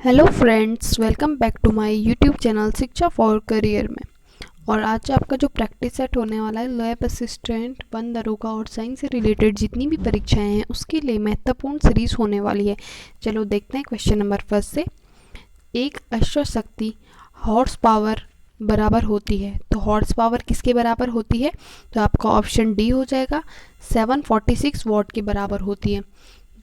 Hello friends, welcome back to my YouTube channel Shiksha for career में। और आज आपका जो प्रैक्टिस सेट होने वाला है लैब असिस्टेंट, वन दरोगा और साइंस से रिलेटेड जितनी भी परीक्षाएं हैं उसके लिए महत्वपूर्ण सीरीज होने वाली है। चलो देखते हैं क्वेश्चन नंबर फर्स्ट से। एक अश्वशक्ति हॉर्स पावर बराबर होती है, तो हॉर्स पावर किसके बराबर होती है? तो आपका ऑप्शन डी हो जाएगा, 746 वॉट के बराबर होती है।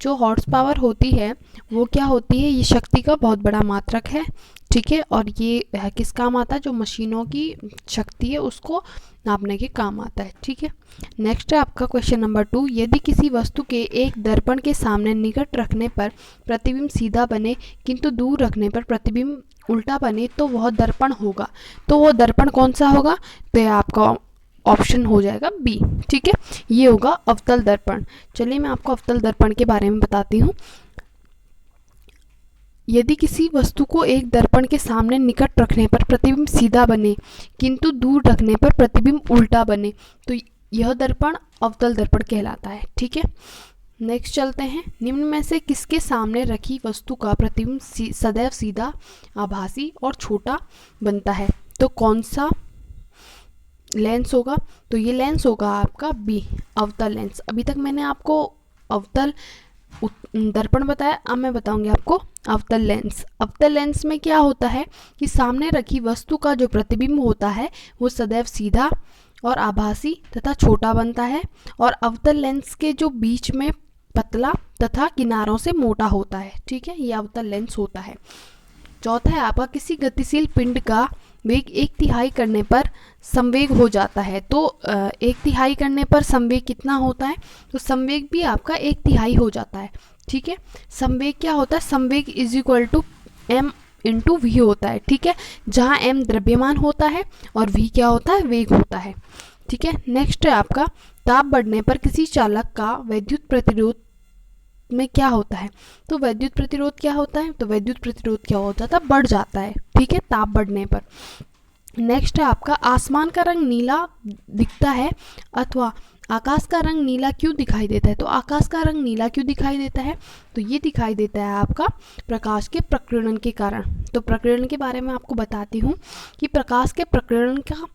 जो हॉर्स पावर होती है वो क्या होती है? ये शक्ति का बहुत बड़ा मात्रक है, ठीक है। और ये किस काम आता है? जो मशीनों की शक्ति है उसको नापने के काम आता है, ठीक है। नेक्स्ट है आपका क्वेश्चन नंबर 2। यदि किसी वस्तु के एक दर्पण के सामने निकट रखने पर प्रतिबिंब सीधा बने किंतु दूर रखने पर प्रतिबिंब उल्टा बने तो वह दर्पण होगा। तो वो दर्पण कौन सा होगा? तो ये आपका ऑप्शन हो जाएगा बी, ठीक है। ये होगा अवतल दर्पण। चलिए मैं आपको अवतल दर्पण के बारे में बताती हूँ। यदि किसी वस्तु को एक दर्पण के सामने निकट रखने पर प्रतिबिंब सीधा बने किंतु दूर रखने पर प्रतिबिंब उल्टा बने तो यह दर्पण अवतल दर्पण कहलाता है, ठीक है। नेक्स्ट चलते हैं। निम्न में से किसके सामने रखी वस्तु का प्रतिबिंब सदैव सीधा, आभासी और छोटा बनता है? तो कौन सा लेंस होगा? तो ये लेंस होगा आपका बी, अवतल लेंस। अभी तक मैंने आपको अवतल दर्पण बताया, अब मैं बताऊंगी आपको अवतल लेंस। अवतल लेंस में क्या होता है कि सामने रखी वस्तु का जो प्रतिबिंब होता है वो सदैव सीधा और आभासी तथा छोटा बनता है, और अवतल लेंस के जो बीच में पतला तथा किनारों से मोटा होता है, ठीक है। ये अवतल लेंस होता है। चौथा है आपका, किसी गतिशील पिंड का वेग 1/3 करने पर संवेग हो जाता है। तो 1/3 करने पर संवेग कितना होता है? तो संवेग भी आपका 1/3 हो जाता है, ठीक है। संवेग क्या होता है? संवेग is equal to m into v होता है, ठीक है। जहाँ m द्रव्यमान होता है और v क्या होता है? वेग होता है, ठीक है। नेक्स्ट है आपका, ताप बढ़ने पर किसी चालक का वैद्युत प्रतिरोध में क्या होता है? तो वैद्युत प्रतिरोध क्या होता है? तो वैद्युत प्रतिरोध क्या हो जाता है? बढ़ जाता है, ठीक है, ताप बढ़ने पर। नेक्स्ट है आपका, आसमान का रंग नीला दिखता है अथवा आकाश का रंग नीला क्यों दिखाई देता है? तो आकाश का रंग नीला क्यों दिखाई देता है? तो ये दिखाई देता है आपका प्रकाश के प्रकीर्णन के कारण। तो प्रकीर्णन के बारे में आपको बताती हूँ कि प्रकाश के प्रकीर्णन का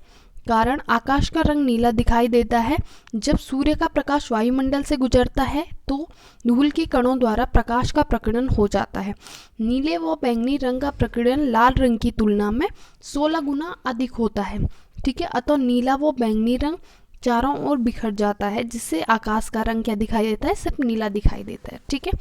कारण आकाश का रंग नीला दिखाई देता है। जब सूर्य का प्रकाश वायुमंडल से गुजरता है तो धूल के कणों द्वारा प्रकाश का प्रकीर्णन हो जाता है। नीले व बैंगनी रंग का प्रकीर्णन लाल रंग की तुलना में 16 गुना अधिक होता है, ठीक है। अतः नीला व बैंगनी रंग चारों ओर बिखर जाता है, जिससे आकाश का रंग क्या दिखाई देता है? सिर्फ नीला दिखाई देता है, ठीक है।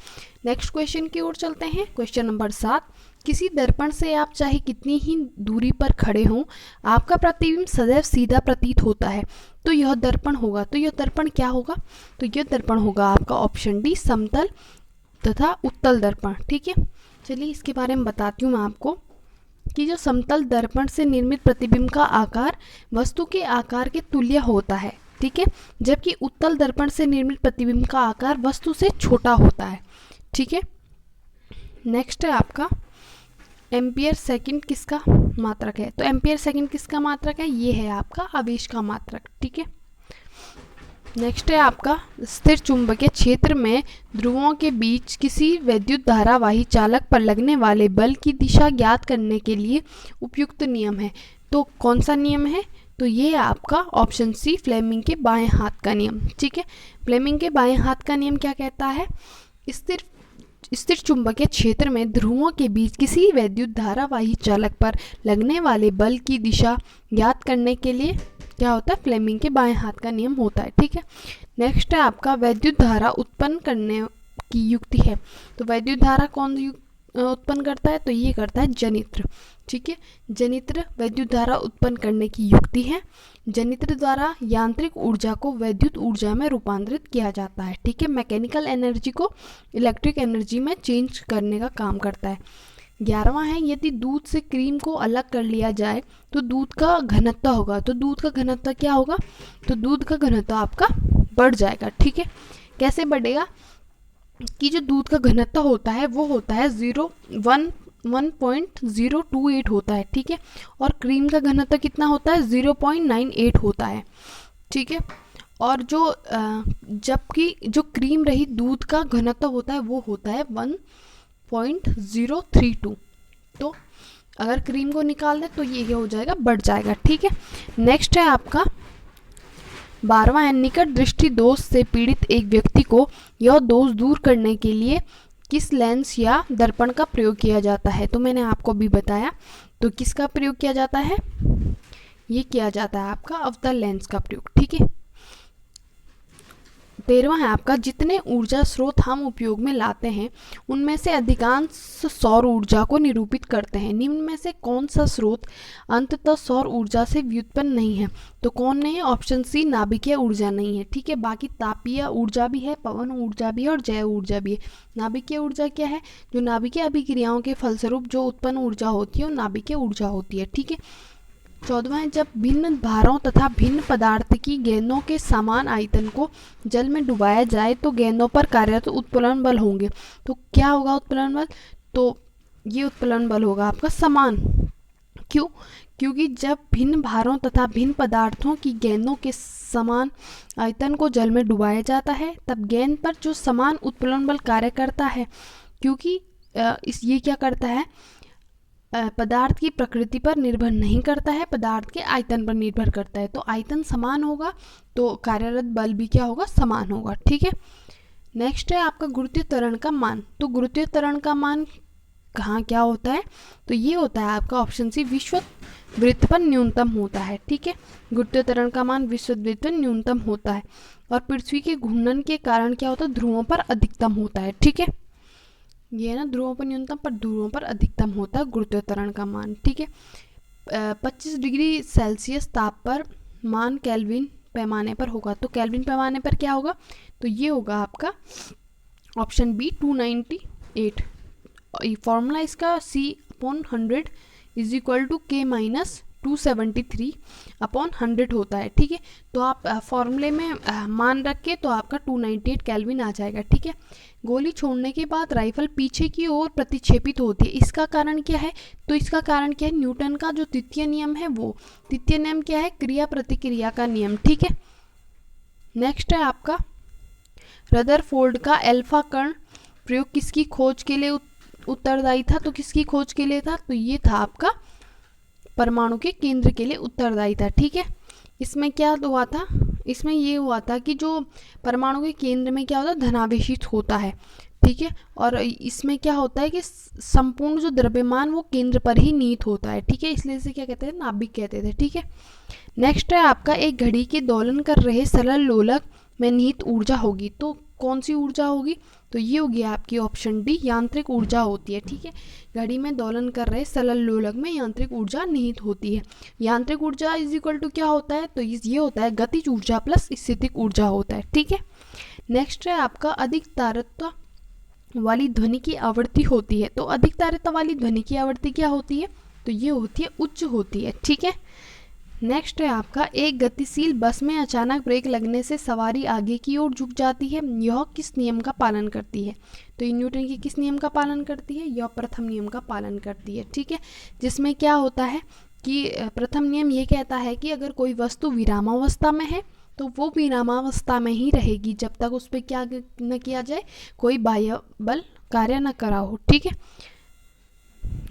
नेक्स्ट क्वेश्चन की ओर चलते हैं। Question number 7। किसी दर्पण से आप चाहे कितनी ही दूरी पर खड़े हों, आपका प्रतिबिंब सदैव सीधा प्रतीत होता है, तो यह दर्पण होगा। तो यह दर्पण क्या होगा? तो यह दर्पण होगा आपका ऑप्शन डी, समतल तथा उत्तल दर्पण, ठीक है। चलिए इसके बारे में बताती हूँ मैं आपको कि जो समतल दर्पण से निर्मित प्रतिबिंब का आकार वस्तु के आकार के तुल्य होता है, ठीक है, जबकि उत्तल दर्पण से निर्मित प्रतिबिंब का आकार वस्तु से छोटा होता है, ठीक है। नेक्स्ट है आपका, एम्पियर सेकंड किसका मात्रक है? तो एम्पियर सेकंड किसका मात्रक है? ये है आपका आवेश का मात्रक, ठीक है। नेक्स्ट है आपका, स्थिर चुंबकीय क्षेत्र में ध्रुवों के बीच किसी वैद्युत धारावाही चालक पर लगने वाले बल की दिशा ज्ञात करने के लिए उपयुक्त नियम है। तो कौन सा नियम है? तो ये आपका ऑप्शन सी, फ्लेमिंग के बाएं हाथ का नियम, ठीक है। फ्लेमिंग के बाएं हाथ का नियम क्या कहता है? स्थिर चुंबकीय क्षेत्र में ध्रुवों के बीच किसी वैद्युत धारावाही चालक पर लगने वाले बल की दिशा ज्ञात करने के लिए क्या होता है? फ्लेमिंग के बाएं हाथ का नियम होता है, ठीक है। नेक्स्ट है आपका, वैद्युत धारा उत्पन्न करने की युक्ति है। तो वैद्युत धारा कौन उत्पन्न करता है? तो ये करता है जनित्र, ठीक है। जनित्र वैद्युत धारा उत्पन्न करने की युक्ति है। जनित्र द्वारा यांत्रिक ऊर्जा को वैद्युत ऊर्जा में रूपांतरित किया जाता है, ठीक है। मैकेनिकल एनर्जी को इलेक्ट्रिक एनर्जी में चेंज करने का काम करता है। 11वां है, यदि दूध से क्रीम को अलग कर लिया जाए तो दूध का घनत्व होगा। तो दूध का घनत्व क्या होगा? तो दूध का घनत्व आपका बढ़ जाएगा, ठीक है। कैसे बढ़ेगा? कि जो दूध का घनत्व होता है वो होता है 1.028 होता है, ठीक है। और क्रीम का घनत्व कितना होता है? 0.98 होता है, ठीक है। और जो जबकि जो क्रीम रहित दूध का घनत्व होता है वो होता है 1.032, तो अगर क्रीम को निकाल दें तो ये हो जाएगा, बढ़ जाएगा। ठीक है, नेक्स्ट है आपका 12वां है, निकट दृष्टि दोष से पीड़ित एक व्यक्ति को यह दोष दूर करने के लिए किस लेंस या दर्पण का प्रयोग किया जाता है? तो मैंने आपको भी बताया, तो किसका प्रयोग किया जाता है? ये किया जाता है आपका अवतल लेंस का प्रयोग। ठीक है, 13वां है आपका जितने ऊर्जा स्रोत हम उपयोग में लाते हैं उनमें से अधिकांश सौर ऊर्जा को निरूपित करते हैं। निम्न में से कौन सा स्रोत अंततः सौर ऊर्जा से व्युत्पन्न नहीं है? तो कौन नहीं है? ऑप्शन सी, नाभिकीय ऊर्जा नहीं है। ठीक है, बाकी तापीय ऊर्जा भी है, पवन ऊर्जा भी है और जैव ऊर्जा भी है। नाभिकीय ऊर्जा क्या है? जो नाभिकीय अभिक्रियाओं के फलस्वरूप जो उत्पन्न ऊर्जा होती है वो नाभिकीय ऊर्जा होती है। ठीक है, 14वां है जब भिन्न भारों तथा भिन्न पदार्थ की गेंदों के समान आयतन को जल में डुबाया जाए तो गेंदों पर कार्यरत उत्प्लवन बल होंगे। तो क्या होगा उत्प्लवन बल? तो ये उत्प्लवन बल होगा आपका समान। क्यों? क्योंकि जब भिन्न भारों तथा भिन्न पदार्थों की गेंदों के समान आयतन को जल में डुबाया जाता है तब गेंद पर जो समान उत्प्लवन बल कार्य करता है, क्योंकि ये क्या करता है? पदार्थ की प्रकृति पर निर्भर नहीं करता है, पदार्थ के आयतन पर निर्भर करता है। तो आयतन समान होगा तो कार्यरत बल भी क्या होगा? समान होगा। ठीक है, नेक्स्ट है आपका गुरुत्वीय त्वरण का मान। तो गुरुत्वीय त्वरण का मान कहाँ क्या होता है? तो ये होता है आपका ऑप्शन सी, विषुवत वृत्त पर न्यूनतम होता है। ठीक है, गुरुत्वीय त्वरण का मान विषुवत वृत्त पर न्यूनतम होता है और पृथ्वी के घूर्णन के कारण क्या होता है? ध्रुवों पर अधिकतम होता है। ठीक है, ये ना ध्रुवों पर न्यूनतम पर ध्रुवों पर अधिकतम होता है गुरुत्वीय त्वरण का मान। ठीक है, 25 डिग्री सेल्सियस ताप पर मान केल्विन पैमाने पर होगा। तो केल्विन पैमाने पर क्या होगा? तो ये होगा आपका ऑप्शन बी 298। फॉर्मूला इसका C/100 is equal to K minus 273/100 होता है। ठीक है, तो आप फॉर्मूले में मान रख के तो आपका 298 केल्विन आ जाएगा। ठीक है, गोली छोड़ने के बाद राइफल पीछे की ओर प्रतिक्षेपित होती है, इसका कारण क्या है? तो इसका कारण क्या है? न्यूटन का जो तृतीय नियम है वो। तृतीय नियम क्या है? क्रिया प्रतिक्रिया का नियम। ठीक है, नेक्स्ट है आपका रदरफोर्ड का अल्फा कण प्रयोग किसकी खोज के लिए उत्तरदायी था? तो किसकी खोज के लिए था? तो ये था आपका परमाणु के केंद्र के लिए उत्तरदायी था। ठीक है, इसमें क्या हुआ था? इसमें ये हुआ था कि जो परमाणु के केंद्र में क्या होता है? धनावेशित होता है। ठीक है, और इसमें क्या होता है कि संपूर्ण जो द्रव्यमान वो केंद्र पर ही निहित होता है। ठीक है, इसलिए इसे क्या कहते थे? नाभिक कहते थे। ठीक है, नेक्स्ट है आपका एक घड़ी के दोलन कर रहे सरल लोलक में निहित ऊर्जा होगी। तो कौन सी ऊर्जा होगी? तो ये होगी आपकी ऑप्शन डी, यांत्रिक ऊर्जा होती है। ठीक है, घड़ी में दोलन कर रहे सरल लोलक में यांत्रिक ऊर्जा निहित होती है। यांत्रिक ऊर्जा इज इक्वल टू क्या होता है? तो ये होता है गतिज ऊर्जा प्लस स्थितिक ऊर्जा होता है। ठीक है, नेक्स्ट है आपका अधिक तारतम्य वाली ध्वनि की आवृत्ति होती है। तो अधिक तारतम्य वाली ध्वनि की आवृत्ति क्या होती है? तो ये होती है उच्च होती है। ठीक है, नेक्स्ट है आपका एक गतिशील बस में अचानक ब्रेक लगने से सवारी आगे की ओर झुक जाती है, यह किस नियम का पालन करती है? तो ये न्यूटन के किस नियम का पालन करती है? यह प्रथम नियम का पालन करती है। ठीक है, जिसमें क्या होता है कि प्रथम नियम ये कहता है कि अगर कोई वस्तु विरामावस्था में है तो वो विरामावस्था में ही रहेगी जब तक उस पर क्या न किया जाए, कोई बाह्य बल कार्य न करा हो। ठीक है,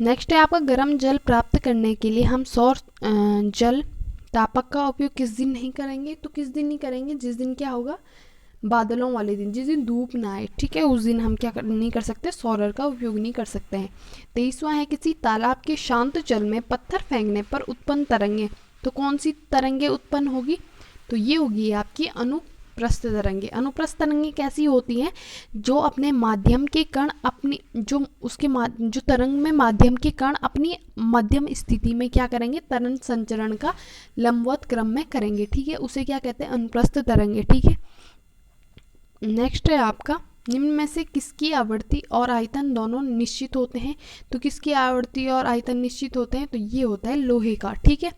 नेक्स्ट है आपका गर्म जल प्राप्त करने के लिए हम सौर जल तापक का उपयोग किस दिन नहीं करेंगे? तो किस दिन नहीं करेंगे? जिस दिन क्या होगा? बादलों वाले दिन, जिस दिन धूप ना आए। ठीक है, उस दिन हम क्या नहीं कर सकते? सौर का उपयोग नहीं कर सकते हैं। 23वां है किसी तालाब के शांत जल में पत्थर फेंकने पर उत्पन्न तरंगे। तो कौन सी तरंगे उत्पन्न होगी? तो ये होगी आपकी अनुप्रस्थ तरंगे। अनुप्रस्थ तरंगे कैसी होती हैं? जो अपने माध्यम के कण अपनी जो तरंग में माध्यम के कण अपनी मध्यम स्थिति में क्या करेंगे? तरंग संचरण का लंबवत क्रम में करेंगे। ठीक है, उसे क्या कहते हैं? अनुप्रस्थ तरंगे। ठीक है, नेक्स्ट है आपका निम्न में से किसकी आवृत्ति और आयतन दोनों निश्चित होते हैं? तो किसकी आवृत्ति और आयतन निश्चित होते हैं? तो ये होता है लोहे का। ठीक है,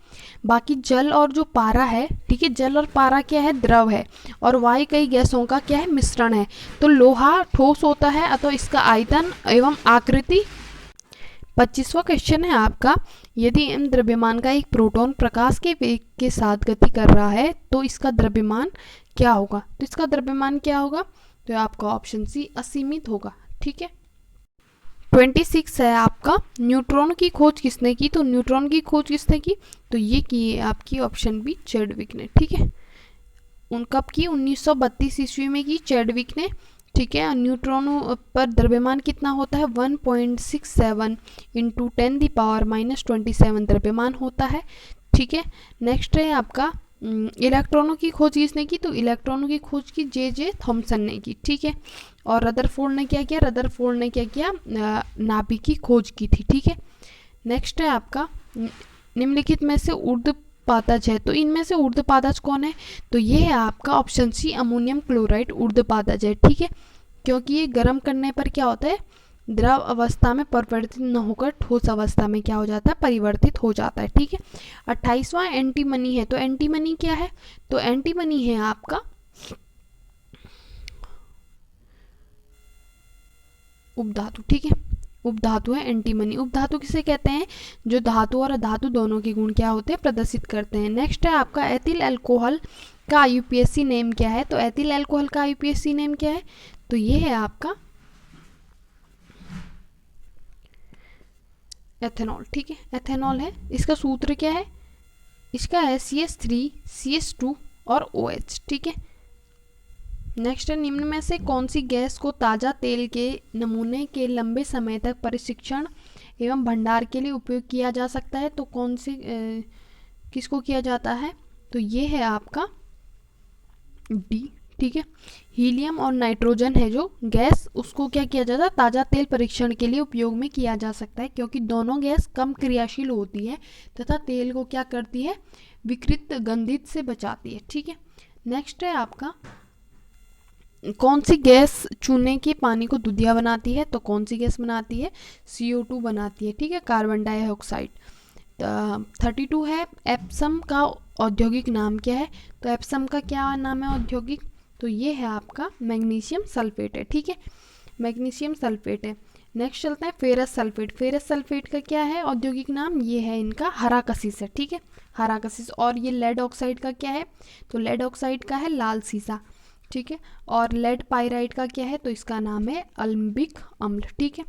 बाकी जल और जो पारा है, ठीक है, जल और पारा क्या है? द्रव है और वायु कई गैसों का क्या है? मिश्रण है। तो लोहा ठोस होता है अतः इसका आयतन एवं आकृति। 25वां क्वेश्चन है आपका यदि m द्रव्यमान का एक प्रोटॉन प्रकाश के वेग के साथ गति कर रहा है तो इसका द्रव्यमान क्या होगा? तो इसका द्रव्यमान क्या होगा? तो आपका ऑप्शन सी असीमित होगा। ठीक है, 26 है आपका न्यूट्रॉन की खोज किसने की, तो न्यूट्रॉन की खोज किसने की, तो ये की है आपकी ऑप्शन बी चैडविक ने, ठीक है। उन कब की, 1932 ईस्वी में की चैडविक ने, ठीक है। न्यूट्रॉनों पर द्रव्यमान कितना होता है, 1.67 इंटू 10⁻⁻27 द्रव्यमान होता है, ठीक है। नेक्स्ट है आपका इलेक्ट्रॉनों की खोज किसने की, तो इलेक्ट्रॉनों की खोज की जे थॉमसन ने की, ठीक है। और रदरफोर्ड ने क्या किया, रदरफोर्ड ने क्या किया, नाभिक की खोज की थी, ठीक है। नेक्स्ट है आपका निम्नलिखित में से ऊर्ध्वपादज है, तो इनमें से ऊर्ध्वपादज कौन है, तो ये है आपका ऑप्शन सी अमोनियम क्लोराइड ऊर्ध्वपादज है, ठीक है। क्योंकि ये गर्म करने पर क्या होता है, द्रव अवस्था में परिवर्तित न होकर ठोस अवस्था में क्या हो जाता है, परिवर्तित हो जाता है, ठीक है। 28वां एंटीमनी है, तो एंटीमनी क्या है, तो एंटीमनी है आपका उपधातु, ठीक है। उपधातु है एंटीमनी। उपधातु किसे कहते हैं, जो धातु और अधातु दोनों के गुण क्या होते हैं, प्रदर्शित करते हैं। नेक्स्ट है आपका एथिल अल्कोहल का यूपीएससी नेम क्या है, तो एथिल अल्कोहल का यूपीएससी नेम क्या है, तो ये है आपका एथेनॉल, ठीक है। एथेनॉल है, इसका सूत्र क्या है, इसका है CH3 CH2 और OH, ठीक है। नेक्स्ट है निम्न में से कौन सी गैस को ताज़ा तेल के नमूने के लंबे समय तक परीक्षण एवं भंडार के लिए उपयोग किया जा सकता है, तो कौन सी किसको किया जाता है, तो ये है आपका डी, ठीक है। हीलियम और नाइट्रोजन है जो गैस, उसको क्या किया जाता है, ताज़ा तेल परीक्षण के लिए उपयोग में किया जा सकता है, क्योंकि दोनों गैस कम क्रियाशील होती है तथा तेल को क्या करती है, विकृत गंधित से बचाती है, ठीक है। नेक्स्ट है आपका कौन सी गैस चूने के पानी को दूधिया बनाती है, तो कौन सी गैस बनाती है, CO2 बनाती है, ठीक है, कार्बन डाइऑक्साइड। 32 है एप्सम का औद्योगिक नाम क्या है, तो एप्सम का क्या नाम है औद्योगिक, तो ये है आपका मैग्नीशियम सल्फेट है, ठीक है, मैग्नीशियम सल्फेट है। नेक्स्ट चलता है फेरस सल्फेट। फेरस सल्फेट का क्या है औद्योगिक नाम, ये है इनका हराकसीस है, ठीक है, हराकसीस। और ये लेड ऑक्साइड का क्या है, तो लेड ऑक्साइड का है लाल सीसा, ठीक है। और लेड पाइराइड का क्या है, तो इसका नाम है अल्बिक अम्ल, ठीक है।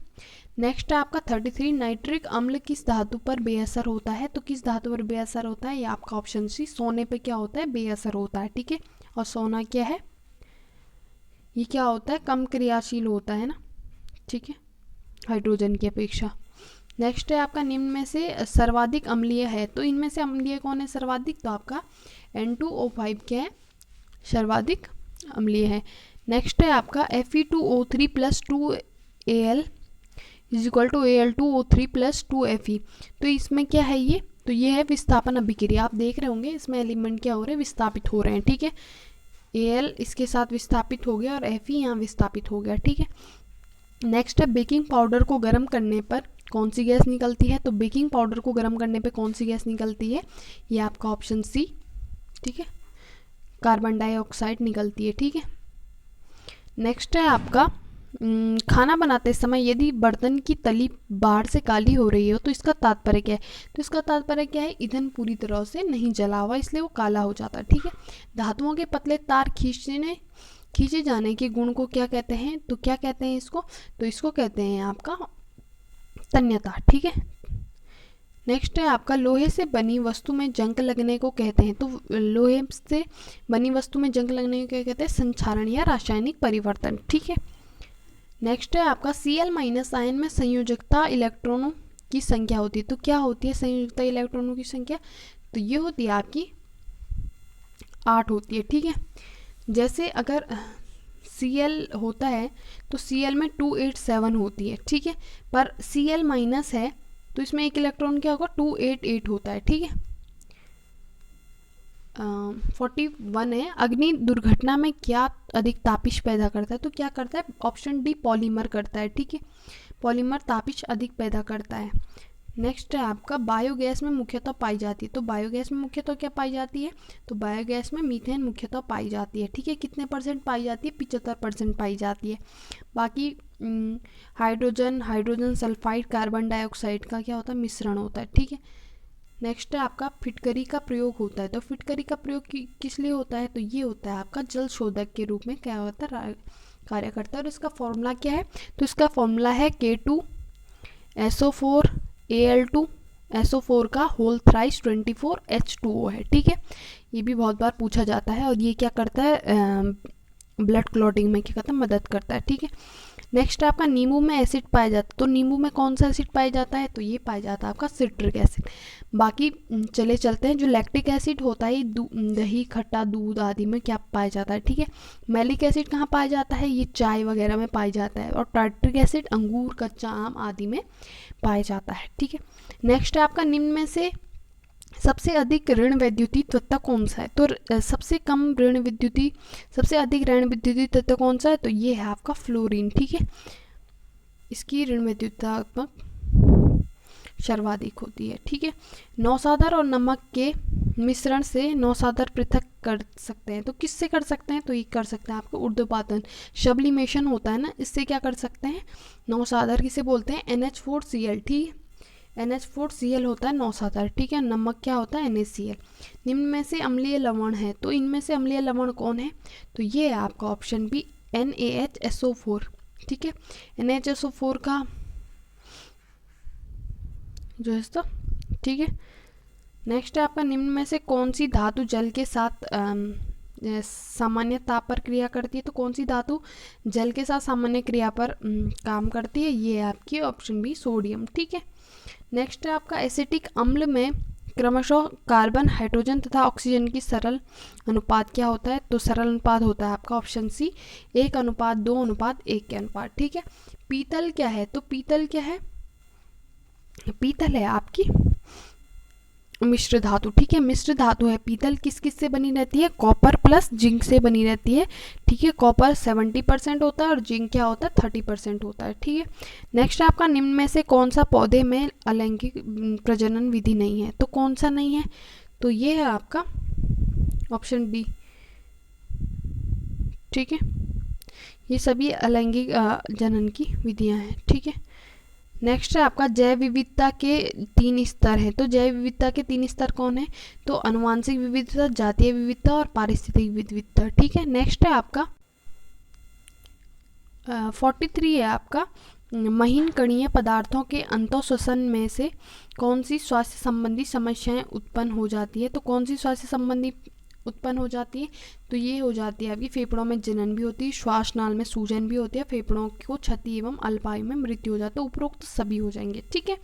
नेक्स्ट है आपका 33 नाइट्रिक अम्ल किस धातु पर बेअसर होता है, तो किस धातु पर बेअसर होता है, ये आपका ऑप्शन सी सोने पे क्या होता है, बेअसर होता है, ठीक है। और सोना क्या है, ये क्या होता है, कम क्रियाशील होता है ना, ठीक है, हाइड्रोजन की अपेक्षा। नेक्स्ट है आपका निम्न में से सर्वाधिक अम्लीय है, तो इनमें से अम्लीय कौन है सर्वाधिक, तो आपका N2O5 क्या है, सर्वाधिक अम्लीय है। नेक्स्ट है आपका Fe2O3 + 2Al = Al2O3 + 2Fe, तो इसमें क्या है ये, तो ये है विस्थापन अभिक्रिया। आप देख रहे होंगे इसमें एलिमेंट क्या हो रहे हैं, विस्थापित हो रहे हैं, ठीक है। Al इसके साथ विस्थापित हो गया और Fe यहाँ विस्थापित हो गया, ठीक है। नेक्स्ट है बेकिंग पाउडर को गर्म करने पर कौन सी गैस निकलती है, तो बेकिंग पाउडर को गर्म करने पे कौन सी गैस निकलती है, ये आपका ऑप्शन सी, ठीक है, कार्बन डाइऑक्साइड निकलती है, ठीक है। नेक्स्ट है आपका खाना बनाते समय यदि बर्तन की तली बाहर से काली हो रही हो तो इसका तात्पर्य क्या है, तो इसका तात्पर्य क्या है, ईंधन पूरी तरह से नहीं जला हुआ इसलिए वो काला हो जाता है, ठीक है। धातुओं के पतले तार खींचे जाने के गुण को क्या कहते हैं, तो क्या कहते हैं इसको, तो इसको कहते हैं आपका तन्यता, ठीक है। नेक्स्ट है आपका लोहे से बनी वस्तु में जंग लगने को कहते हैं, तो लोहे से बनी वस्तु में जंग लगने को क्या कहते हैं, संक्षारण या रासायनिक परिवर्तन, ठीक है। नेक्स्ट है आपका Cl- आयन में संयोजकता इलेक्ट्रॉनों की संख्या होती है, तो क्या होती है संयोजकता इलेक्ट्रॉनों की संख्या, तो ये होती है आपकी 8 होती है, ठीक है। जैसे अगर Cl होता है तो Cl में 287 होती है, ठीक है, पर Cl- है तो इसमें एक इलेक्ट्रॉन क्या होगा, 288 होता है, ठीक है। 41 है अग्नि दुर्घटना में क्या अधिक तापिश पैदा करता है, तो क्या करता है, ऑप्शन डी पॉलीमर करता है, ठीक है, पॉलीमर तापिश अधिक पैदा करता है। नेक्स्ट है आपका बायोगैस में मुख्यतः पाई जाती है, तो बायोगैस में मुख्यतः क्या पाई जाती है, तो बायोगैस में मीथेन मुख्यतः पाई जाती है, ठीक है। कितने % पाई जाती है, 75% पाई जाती है। बाकी हाइड्रोजन सल्फाइड कार्बन डाइऑक्साइड का क्या होता है, मिश्रण होता है, ठीक है। नेक्स्ट है आपका फिटकरी का प्रयोग होता है, तो फिटकरी का प्रयोग किस लिए होता है, तो ये होता है आपका जल शोधक के रूप में क्या होता है, कार्य करता है। और इसका फॉर्मूला क्या है, तो इसका फॉर्मूला है K2 SO4 Al2, SO4 का होल थ्राइस 24 H2O है, ठीक है। ये भी बहुत बार पूछा जाता है और ये क्या करता है, ब्लड क्लॉटिंग में क्या करता है, मदद करता है, ठीक है। नेक्स्ट आपका नींबू में एसिड पाया जाता है, तो नींबू में कौन सा एसिड पाया जाता है, तो ये पाया जाता है आपका सिट्रिक एसिड। बाकी चले चलते हैं, जो लैक्टिक एसिड होता है दही, खट्टा दूध आदि में क्या पाया जाता है, ठीक है। मैलिक एसिड कहाँ पाया जाता है, ये चाय वगैरह में पाया जाता है। और टार्ट्रिक एसिड अंगूर, कच्चा आम आदि में पाया जाता है, ठीक है। नेक्स्ट है आपका निम्न में से सबसे अधिक ऋण वैद्युतीय तत्व कौन सा है, तो सबसे कम ऋण विद्युतीय, सबसे अधिक ऋण विद्युतीय तत्व कौन सा है, तो ये है आपका फ्लोरीन, ठीक है। इसकी ऋण विद्युतात्मक सर्वाधिक होती है, ठीक है। नौसाधर और नमक के मिश्रण से नौसाधर पृथक कर सकते हैं, तो किससे कर सकते हैं, तो ये कर सकते हैं आपको ऊर्ध्वपातन, सब्लिमेशन होता है ना, इससे क्या कर सकते हैं, नौसाधर किसे बोलते हैं, NH4Cl, ठीक है। NH4Cl होता है नौसाधर, ठीक है। नमक क्या होता है, NaCl। निम्न में से अम्लीय लवण है, तो इनमें से अम्लीय लवण कौन है, तो ये है आपका ऑप्शन बी NaHSO4, ठीक है। NaHSO4 का जो है तो ठीक है। नेक्स्ट है आपका निम्न में से कौन सी धातु जल के साथ सामान्य ताप पर क्रिया करती है, तो कौन सी धातु जल के साथ सामान्य क्रिया पर काम करती है, ये है आपकी ऑप्शन बी सोडियम, ठीक है। नेक्स्ट है आपका एसिटिक अम्ल में क्रमशः कार्बन, हाइड्रोजन तथा ऑक्सीजन की सरल अनुपात क्या होता है, तो सरल अनुपात होता है आपका ऑप्शन सी 1:2:1 के अनुपात, ठीक है। पीतल क्या है, तो पीतल क्या है, पीतल है आपकी मिश्र धातु, ठीक है। मिश्र धातु है पीतल, किस किस से बनी रहती है, कॉपर प्लस जिंक से बनी रहती है, ठीक है। कॉपर 70% होता है और जिंक क्या होता है 30% होता है, ठीक है। नेक्स्ट आपका निम्न में से कौन सा पौधे में अलैंगिक प्रजनन विधि नहीं है, तो कौन सा नहीं है, तो ये है आपका ऑप्शन बी, ठीक है। ये सभी अलैंगिक जनन की विधियां हैं, ठीक है। नेक्स्ट है आपका जैव विविधता के 3 स्तर हैं, तो जैव विविधता के 3 स्तर कौन है, तो आनुवंशिक विविधता, जातीय विविधता और पारिस्थितिक विविधता, ठीक है। नेक्स्ट है आपका 43 है आपका महीन कणीय पदार्थों के अंतःश्वसन में से कौन सी स्वास्थ्य संबंधी समस्याएं उत्पन्न हो जाती है, तो कौन सी स्वास्थ्य संबंधी उत्पन्न हो जाती है, तो ये हो जाती है आपकी फेफड़ों में जलन भी होती है, श्वास नाल में सूजन भी होती है, फेफड़ों को क्षति एवं अल्पायु में मृत्यु हो जाती है, उपरोक्त सभी हो जाएंगे, ठीक है।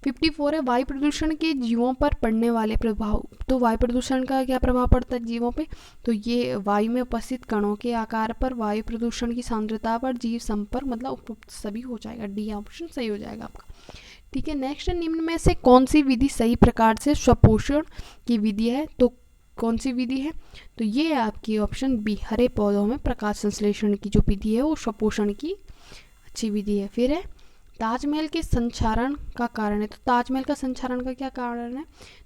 54 है वायु प्रदूषण के जीवों पर पड़ने वाले प्रभाव, तो वायु प्रदूषण का क्या प्रभाव पड़ता है जीवों पे, तो ये वायु में उपस्थित कणों के आकार पर, वायु प्रदूषण की सांद्रता पर, जीव संपर्क, मतलब उपरोक्त सभी हो जाएगा, डी ऑप्शन सही हो जाएगा आपका, ठीक है। नेक्स्ट निम्न में से कौन सी विधि सही प्रकार से स्वपोषण की विधि है, तो कौन सी विधि है, तो ये है आपकी ऑप्शन बी हरे पौधों में प्रकाश संश्लेषण की जो विधि है वो स्वपोषण की अच्छी विधि है। फिर है ताजमहल के संचारण का कारण है, तो ताजमहल का संचारण का क्या कारण है,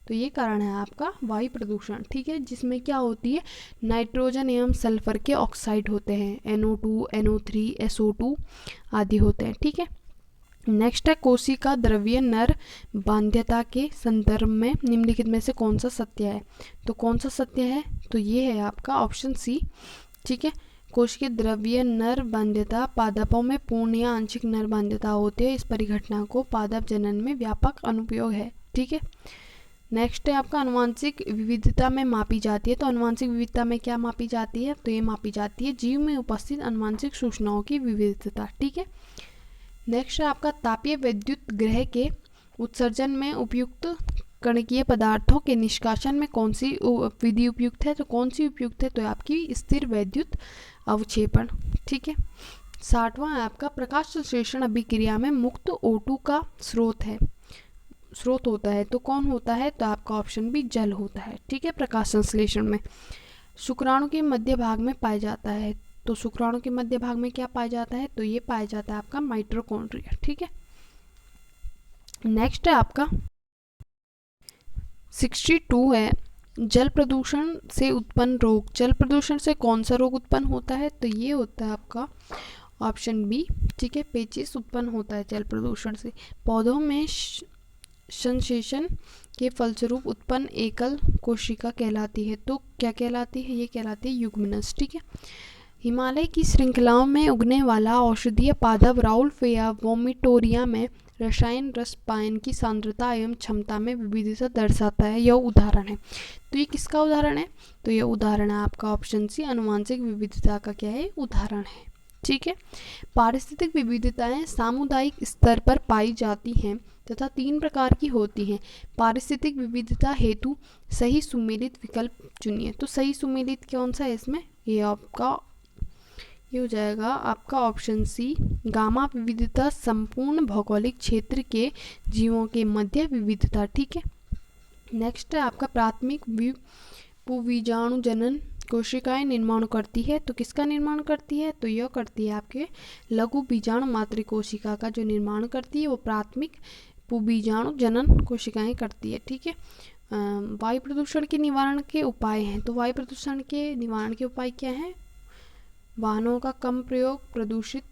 तो ये कारण है आपका वायु प्रदूषण, ठीक है, जिसमें क्या होती है नाइट्रोजन एवं सल्फर के ऑक्साइड होते हैं, NO2, NO3, SO2 आदि होते हैं, ठीक है। नेक्स्ट है कोशिका द्रव्य नर बाध्यता के संदर्भ में निम्नलिखित में से कौन सा सत्य है, तो कौन सा सत्य है, तो ये है आपका ऑप्शन सी, ठीक है। कोशिकीय द्रव्य नर बाध्यता पादपों में पूर्ण या आंशिक नर बाध्यता होती है, इस परिघटना को पादप जनन में व्यापक अनुप्रयोग है, ठीक है। नेक्स्ट है आपका आनुवंशिक विविधता में मापी जाती है, तो आनुवंशिक विविधता में क्या मापी जाती है, तो ये मापी जाती है जीव में उपस्थित आनुवंशिक सूचनाओं की विविधता, ठीक है। नेक्स्ट है आपका तापीय विद्युत ग्रह के उत्सर्जन में उपयुक्त कणकीय पदार्थों के निष्कासन में कौन सी विधि उपयुक्त है, तो कौन सी उपयुक्त है, तो आपकी स्थिर वैद्युत अवक्षेपण, ठीक है। 60वां है आपका प्रकाश संश्लेषण अभिक्रिया में मुक्त O2 का स्रोत होता है, तो कौन होता है, तो आपका ऑप्शन भी जल होता है, ठीक है। प्रकाश संश्लेषण में शुक्राणु के मध्य भाग में पाया जाता है, तो शुक्राणु के मध्य भाग में क्या पाया जाता है, तो ये पाया जाता है आपका माइटोकॉन्ड्रिया, ठीक है। नेक्स्ट है आपका 62 है जल प्रदूषण से उत्पन्न रोग, जल प्रदूषण से कौन सा रोग उत्पन्न होता है, तो ये होता है आपका ऑप्शन बी, ठीक है, पेचिस उत्पन्न होता है जल प्रदूषण से। पौधों में संश्लेषण के फलस्वरूप उत्पन्न एकल कोशिका कहलाती है, तो क्या कहलाती है, ये कहलाती है युग्मनस, ठीक है। हिमालय की श्रृंखलाओं में उगने वाला औषधीय पादप राउल्फ या वोमिटोरिया में रसायन रस पायन की सांद्रता एवं क्षमता में विविधता दर्शाता है, यह उदाहरण है। तो ये किसका उदाहरण है? तो यह उदाहरण है आपका ऑप्शन सी, आनुवांशिक विविधता का क्या है? उदाहरण है। ठीक है। पारिस्थितिक विविधताएं सामुदायिक स्तर पर पाई जाती हैं तथा 3 प्रकार की होती हैं। पारिस्थितिक विविधता हेतु सही सुमेलित विकल्प चुनिए। तो सही सुमेलित कौन सा है इसमें? ये हो जाएगा आपका ऑप्शन सी, गामा विविधता संपूर्ण भौगोलिक क्षेत्र के जीवों के मध्य विविधता। ठीक है। नेक्स्ट है आपका प्राथमिक पुविजाणु जनन कोशिकाएं निर्माण करती है। तो किसका निर्माण करती है? तो यह करती है आपके लघु बीजाणु मातृ कोशिका का जो निर्माण करती है वो प्राथमिक पुबीजाणु जनन कोशिकाएं करती है। ठीक है। वायु प्रदूषण के निवारण के उपाय हैं। तो वायु प्रदूषण के निवारण के उपाय क्या हैं? वाहनों का कम प्रयोग, प्रदूषित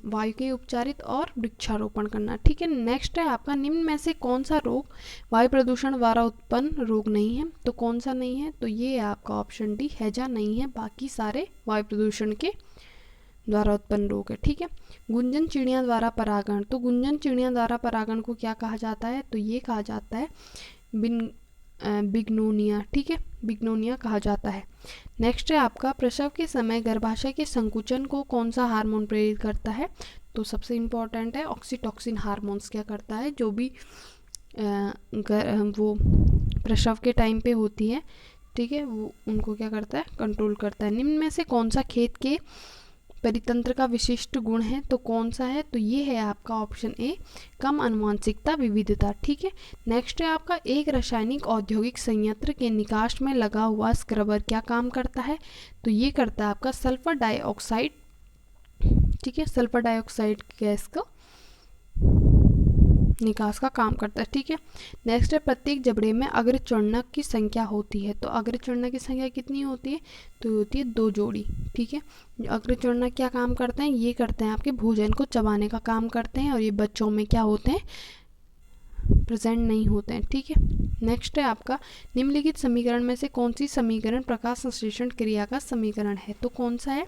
वायु के उपचारित और वृक्षारोपण करना। ठीक है। नेक्स्ट है आपका निम्न में से कौन सा रोग वायु प्रदूषण द्वारा उत्पन्न रोग नहीं है? तो कौन सा नहीं है? तो ये आपका ऑप्शन डी, हैजा नहीं है, बाकी सारे वायु प्रदूषण के द्वारा उत्पन्न रोग है। ठीक है। गुंजन चिड़िया द्वारा परागण। तो गुंजन चिड़िया द्वारा परागण को क्या कहा जाता है? तो ये कहा जाता है बिग्नोनिया। ठीक है, बिग्नोनिया कहा जाता है। नेक्स्ट है आपका प्रसव के समय गर्भाशय के संकुचन को कौन सा हार्मोन प्रेरित करता है? तो सबसे इम्पॉर्टेंट है ऑक्सीटोसिन हार्मोन्स क्या करता है, जो भी वो प्रसव के टाइम पे होती है, ठीक है, वो उनको क्या करता है, कंट्रोल करता है। निम्न में से कौन सा खेत के परितंत्र का विशिष्ट गुण है? तो कौन सा है? तो ये है आपका ऑप्शन ए, कम आनुवंशिकता विविधता। ठीक है। नेक्स्ट है आपका एक रासायनिक औद्योगिक संयंत्र के निकास में लगा हुआ स्क्रबर क्या काम करता है? तो ये करता है आपका सल्फर डाइऑक्साइड, ठीक है, सल्फर डाइऑक्साइड गैस का निकास का काम करता है। ठीक है। नेक्स्ट है प्रत्येक जबड़े में अग्रचरणक की संख्या होती है। तो अग्रचरणक की संख्या कितनी होती है? तो होती है 2 जोड़ी। ठीक है। अग्रचरणक क्या काम करते हैं? ये करते हैं आपके भोजन को चबाने का काम करते हैं, और ये बच्चों में क्या होते हैं, प्रेजेंट नहीं होते हैं। ठीक है। नेक्स्ट है आपका निम्नलिखित समीकरण में से कौन सी समीकरण प्रकाश संश्लेषण क्रिया का समीकरण है? तो कौन सा है?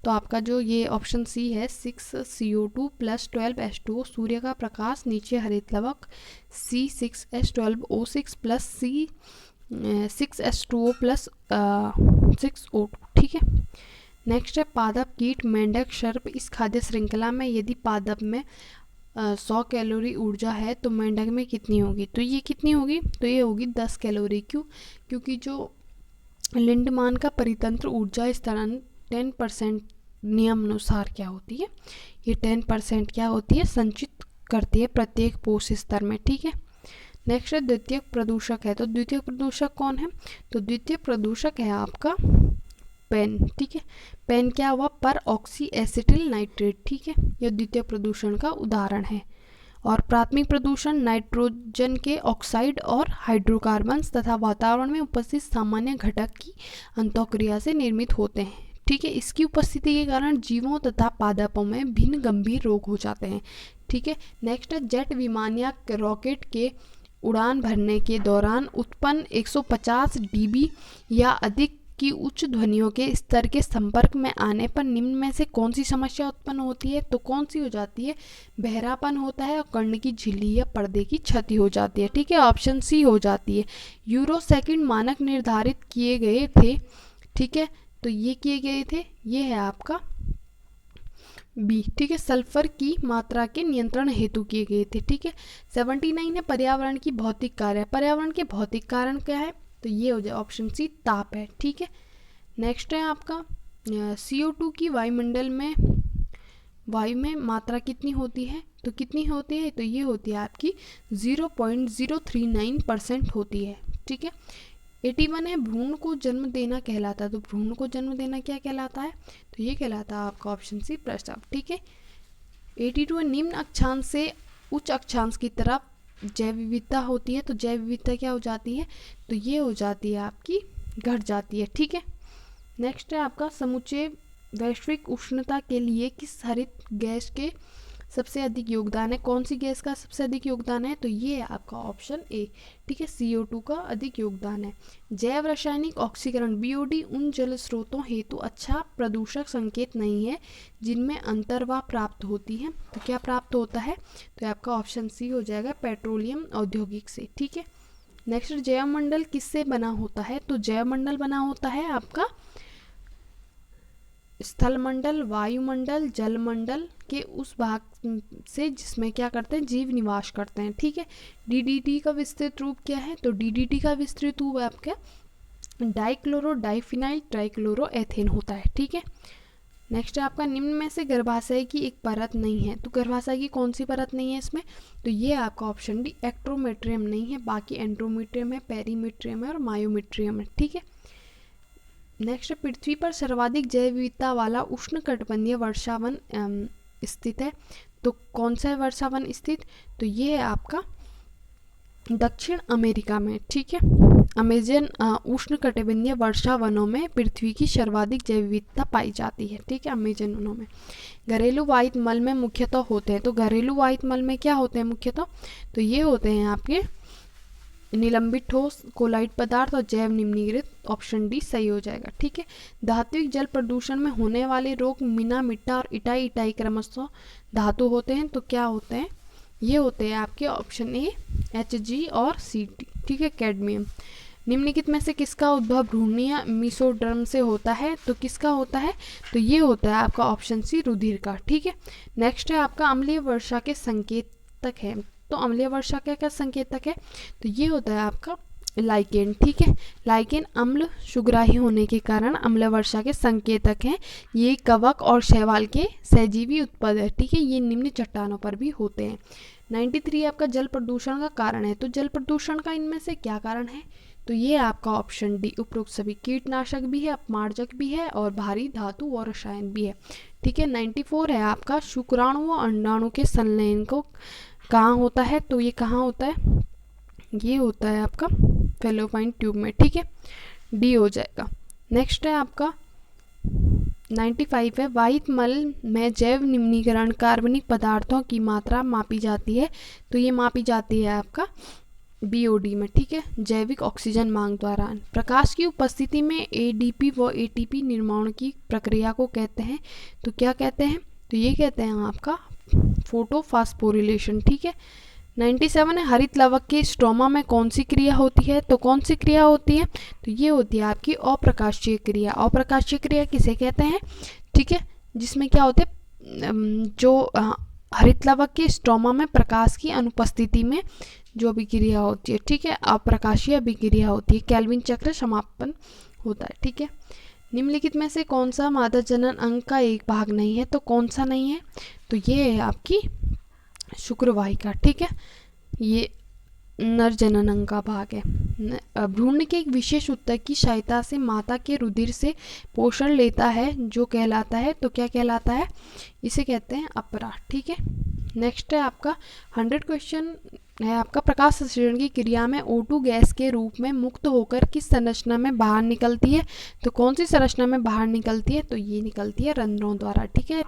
तो आपका जो ये ऑप्शन सी है, 6CO2 + 12H2O, सूर्य का प्रकाश, नीचे हरित लवक, C6H12O6 + C6H2O + 6O2। ठीक है। नेक्स्ट है पादप कीट, मेंढक, सर्प, इस खाद्य श्रृंखला में यदि पादप में 100 कैलोरी ऊर्जा है तो मेंढक में कितनी होगी? तो ये कितनी होगी? तो ये होगी 10 कैलोरी। क्यों? क्योंकि जो लिंडमान का परितंत्र ऊर्जा स्थानांतरण 10% नियम अनुसार क्या होती है, ये 10% क्या होती है, संचित करती है प्रत्येक पोष स्तर में। ठीक है। नेक्स्ट है द्वितीयक प्रदूषक है। तो द्वितीयक प्रदूषक कौन है? तो द्वितीयक प्रदूषक है आपका पेन। ठीक है। पेन क्या हुआ? पर ऑक्सी एसिटिल नाइट्रेट। ठीक है, यह द्वितीय प्रदूषण का उदाहरण है। और प्राथमिक प्रदूषण नाइट्रोजन के ऑक्साइड और हाइड्रोकार्बन्स तथा वातावरण में उपस्थित सामान्य घटक की अंतःक्रिया से निर्मित होते हैं। ठीक है। इसकी उपस्थिति के कारण जीवों तथा पादपों में भिन्न गंभीर रोग हो जाते हैं। ठीक है। नेक्स्ट है जेट विमान या रॉकेट के उड़ान भरने के दौरान उत्पन्न 150 dB या अधिक की उच्च ध्वनियों के स्तर के संपर्क में आने पर निम्न में से कौन सी समस्या उत्पन्न होती है? तो कौन सी हो जाती है? बहरापन होता है और कर्ण की झिल्ली या पर्दे की क्षति हो जाती है। ठीक है, ऑप्शन सी हो जाती है। यूरो सेकंड मानक निर्धारित किए गए थे। ठीक है, तो ये किए गए थे, ये है आपका बी। ठीक है, सल्फर की मात्रा के नियंत्रण हेतु किए गए थे। ठीक है। 79 है पर्यावरण की भौतिक कार्य। पर्यावरण के भौतिक कारण क्या है? तो ये हो जाए ऑप्शन सी, ताप है। ठीक है। नेक्स्ट है आपका CO2 की वायु में मात्रा कितनी होती है? तो कितनी होती है? तो ये होती है आपकी 0.039% होती है। ठीक है। 81 है भ्रूण को जन्म देना कहलाता है। तो भ्रूण को जन्म देना क्या कहलाता है? तो ये कहलाता है आपका ऑप्शन सी, प्रस्ताव। ठीक है। 82 है निम्न अक्षांश से उच्च अक्षांश की तरफ जैव विविधता होती है। तो जैव विविधता क्या हो जाती है? तो ये हो जाती है आपकी, घट जाती है। ठीक है। नेक्स्ट है आपका समुच्चय वैश्विक उष्णता के लिए किस हरित गैस के सबसे अधिक योगदान है? कौन सी गैस का सबसे अधिक योगदान है? तो ये है आपका ऑप्शन ए, ठीक है, CO2 का अधिक योगदान है। जैव रासायनिक ऑक्सीकरण BOD उन जल स्रोतों हेतु अच्छा प्रदूषक संकेत नहीं है जिनमें अंतर्वाह प्राप्त होती है। तो क्या प्राप्त होता है? तो आपका ऑप्शन सी हो जाएगा, पेट्रोलियम औद्योगिक से, ठीक है। नेक्स्ट, जैवमंडल किससे बना होता है? तो जैवमंडल बना होता है आपका स्थलमंडल, वायुमंडल, जलमंडल के उस भाग से जिसमें क्या करते हैं, जीव निवास करते हैं, ठीक है। DDT का विस्तृत रूप क्या है? तो DDT का विस्तृत रूप आपका डाइक्लोरो डाइफिनाइल ट्राइक्लोरोएथेन होता है, ठीक है। नेक्स्ट है आपका, निम्न में से गर्भाशय की एक परत नहीं है। तो गर्भाशय की कौन सी परत नहीं है इसमें? तो ये आपका ऑप्शन डी, एक्ट्रोमेट्रियम नहीं है, बाकी एंड्रोमेट्रियम है, पेरीमेट्रियम है और मायोमेट्रियम है, ठीक है। नेक्स्ट, पृथ्वी पर सर्वाधिक जैव विविधता वाला उष्णकटिबंधीय वर्षावन स्थित है। तो कौन सा है वर्षावन स्थित? तो ये है आपका दक्षिण अमेरिका में, ठीक है। अमेजन उष्णकटिबंधीय वर्षावनों में पृथ्वी की सर्वाधिक जैव विविधता पाई जाती है, ठीक है, अमेजन वनों में। घरेलू वाहित मल में मुख्यतः होते हैं। तो घरेलू वाहित मल में क्या होते हैं मुख्यतः? तो ये होते हैं आपके निलंबित ठोस, कोलाइड पदार्थ और जैव निम्नीकृत। ऑप्शन डी सही हो जाएगा, ठीक है। धात्विक जल प्रदूषण में होने वाले रोग मीना मिट्टा और इटाई इटाई क्रमशः धातु होते हैं। तो क्या होते हैं? ये होते हैं आपके ऑप्शन ए Hg और Ct, ठीक है, कैडमियम। निम्नलिखित में से किसका उद्भव भ्रूणीय मीसोडर्म से होता है? तो किसका होता है? तो ये होता है आपका ऑप्शन सी, रुधिर का, ठीक है। नेक्स्ट है आपका, अम्लीय वर्षा के संकेतक है। तो अम्लीय वर्षा क्या क्या संकेतक है? तो ये होता है आपका लाइकेन, ठीक है। लाइकेन अम्ल सुग्राही होने के कारण अम्ल वर्षा के संकेतक हैं। ये कवक और शैवाल के सहजीवी उत्पाद है, ठीक है। ये निम्न चट्टानों पर भी होते हैं। 93 आपका जल प्रदूषण का कारण है। तो जल प्रदूषण का इनमें से क्या कारण है? तो ये आपका ऑप्शन डी, उपरोक्त सभी कीटनाशक भी है, अपमार्जक भी है और भारी धातु और रसायन भी है, ठीक है। 94 है आपका, शुक्राणु व अंडाणु के संलयन को कहाँ होता है? तो ये कहाँ होता है? ये होता है आपका फेलोपाइन ट्यूब में, ठीक है, डी हो जाएगा। नेक्स्ट है आपका 95 है, वाहित मल में जैव निम्नीकरण कार्बनिक पदार्थों की मात्रा मापी जाती है। तो ये मापी जाती है आपका BOD में, ठीक है, जैविक ऑक्सीजन मांग द्वारा। प्रकाश की उपस्थिति में ADP व ATP निर्माण की प्रक्रिया को कहते हैं। तो क्या कहते हैं? तो ये कहते हैं आपका फोटोफॉस्फोरिलेशन, ठीक है। 97 है, हरित लवक के स्ट्रोमा में कौन सी क्रिया होती है? तो कौन सी क्रिया होती है? तो ये होती है आपकी अप्रकाशीय क्रिया। अप्रकाशीय क्रिया किसे कहते हैं? ठीक है, जिसमें क्या होते हैं, जो हरित लवक के स्ट्रोमा में प्रकाश की अनुपस्थिति में जो अभिक्रिया होती है, ठीक है, अप्रकाशीय अभिक्रिया होती है, केल्विन चक्र समापन होता है, ठीक है। निम्नलिखित में से कौन सा मादा जनन अंग का एक भाग नहीं है? तो कौन सा नहीं है? तो ये है आपकी शुक्रवाहिका, ठीक है, ये नर जनन अंग का भाग है। भ्रूण के एक विशेष ऊतक की सहायता से माता के रुधिर से पोषण लेता है, जो कहलाता है, तो क्या कहलाता है? इसे कहते हैं अपरा, ठीक है। नेक्स्ट है आपका 100 क्वेश्चन है आपका, प्रकाश संश्लेषण की क्रिया में O2 गैस के रूप में मुक्त होकर किस संरचना में बाहर निकलती है? तो कौन सी संरचना में बाहर निकलती है? तो ये निकलती है रंध्रों द्वारा, ठीक है।